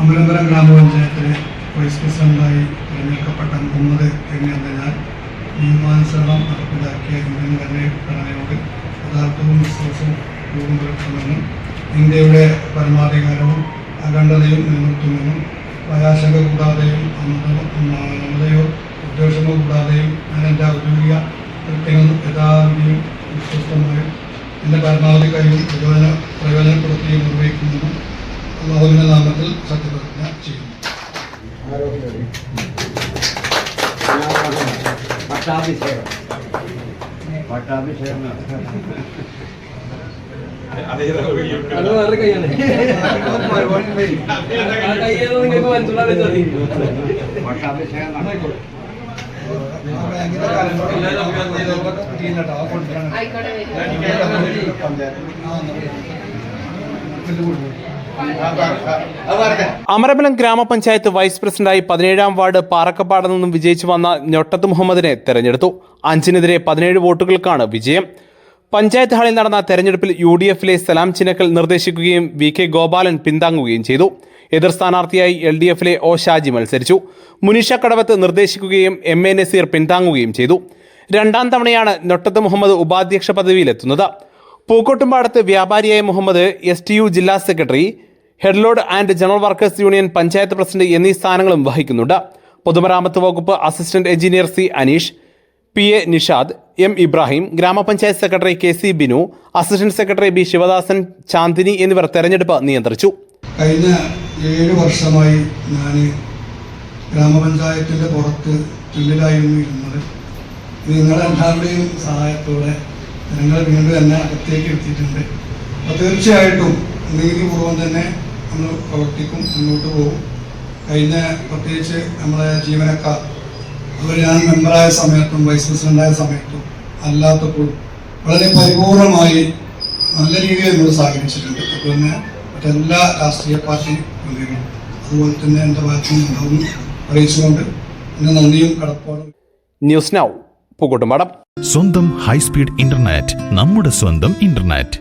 അമരമ്പലം ഗ്രാമപഞ്ചായത്തിലെ വൈസ് പ്രസിഡന്റായി തിരഞ്ഞെടുക്കപ്പെട്ട മുഹമ്മദ് എന്ന ഞാൻ നിയമാനുസരണം നടപ്പിലാക്കിയ ഇന്ത്യൻ ഭരണഘടനയോട് യഥാർത്ഥവും വിശ്വാസവും രൂപം പുലർത്തുമെന്നും ഇന്ത്യയുടെ പരമാധികാരവും അഖണ്ഡതയും നിലനിർത്തുമെന്നും ഭയാശങ്ക കൂടാതെയും അമതയോ ഉദ്ദേശമോ കൂടാതെയും ഞാൻ എൻ്റെ ഔദ്യോഗിക കൃത്യങ്ങൾ യഥാവിധിയും വിശ്വസ്തമായും എൻ്റെ പരമാവധി കഴിവും പ്രയോജനപ്പെടുത്തുകയും നിർവഹിക്കുമെന്നും അല്ലാഹുവിന്റെ നാമത്തിൽ സത്യപ്രതിജ്ഞ ചെയ്യുന്നു. അമരമ്പലം ഗ്രാമപഞ്ചായത്ത് വൈസ് പ്രസിഡന്റായി 17-ാം വാർഡ് പാറക്കപ്പാട് നിന്നും വിജയിച്ചു വന്ന ഞൊട്ടത്ത് മുഹമ്മദിനെ തെരഞ്ഞെടുത്തു. 5-നെതിരെ 17 വോട്ടുകൾക്കാണ് വിജയം. പഞ്ചായത്ത് ഹാളിൽ നടന്ന തെരഞ്ഞെടുപ്പിൽ UDF-ലെ സലാം ചിനക്കൽ നിർദ്ദേശിക്കുകയും VK ഗോപാലൻ പിന്താങ്ങുകയും ചെയ്തു. എതിർ സ്ഥാനാർത്ഥിയായി LDF-ലെ O ഷാജി മത്സരിച്ചു. മുനീഷ കടവത്ത് നിർദ്ദേശിക്കുകയും MA നസീർ പിന്താങ്ങുകയും ചെയ്തു. 2ാം തവണയാണ് ഞൊട്ടത്ത് മുഹമ്മദ് ഉപാധ്യക്ഷ പദവിയിലെത്തുന്നത്. പൂക്കോട്ടുംപാടത്ത് വ്യാപാരിയായ മുഹമ്മദ് STU ജില്ലാ secretary, headload and general workers union panchayat president എന്നീ സ്ഥാനങ്ങളും വഹിക്കുന്നുണ്ട്. പൊതുമരാമത്ത് വകുപ്പ് assistant engineer C Aneesh, PA Nishad, M Ibrahim, ഗ്രാമപഞ്ചായത്ത് secretary KC Binu, assistant secretary B Sivadasan, Chandini എന്നിവർ തെരഞ്ഞെടുപ്പ് നിയന്ത്രിച്ചു. കഴിഞ്ഞ 7 വർഷമായി ഞാൻ ഗ്രാമപഞ്ചായത്തിൻ്റെ പുറത്ത് തുല്യരായിരുന്നു ഇരുന്നത്. നിങ്ങളെല്ലാവരുടെയും സഹായത്തോടെ ജനങ്ങൾ വീണ്ടും എന്നെ അകത്തേക്ക് എത്തിയിട്ടുണ്ട്. അപ്പോൾ തീർച്ചയായിട്ടും നീതിപൂർവം തന്നെ നമ്മൾ പ്രവർത്തിക്കും, മുന്നോട്ട് പോകും. കഴിഞ്ഞ പ്രത്യേകിച്ച് നമ്മളെ ജീവനക്കാർ അവർ ഞാൻ മെമ്പറായ സമയത്തും വൈസ് പ്രസിഡന്റായ സമയത്തും അല്ലാത്തപ്പോഴും വളരെ പരിപൂർണമായി നല്ല രീതിയിൽ എന്നോട് സഹകരിച്ചിട്ടുണ്ട്. അതുപോലെ മറ്റെല്ലാ രാഷ്ട്രീയ പാർട്ടി പ്രതികളും അതുപോലെ തന്നെ എൻ്റെ ഭാഗത്തു നിന്നുണ്ടാവും അറിയിച്ചുകൊണ്ട് എൻ്റെ നന്ദിയും കടപ്പാടും. News now Pookkottumpadam. സ്വന്തം ഹൈസ്പീഡ് ഇന്റർനെറ്റ്, നമ്മുടെ സ്വന്തം ഇന്റർനെറ്റ്.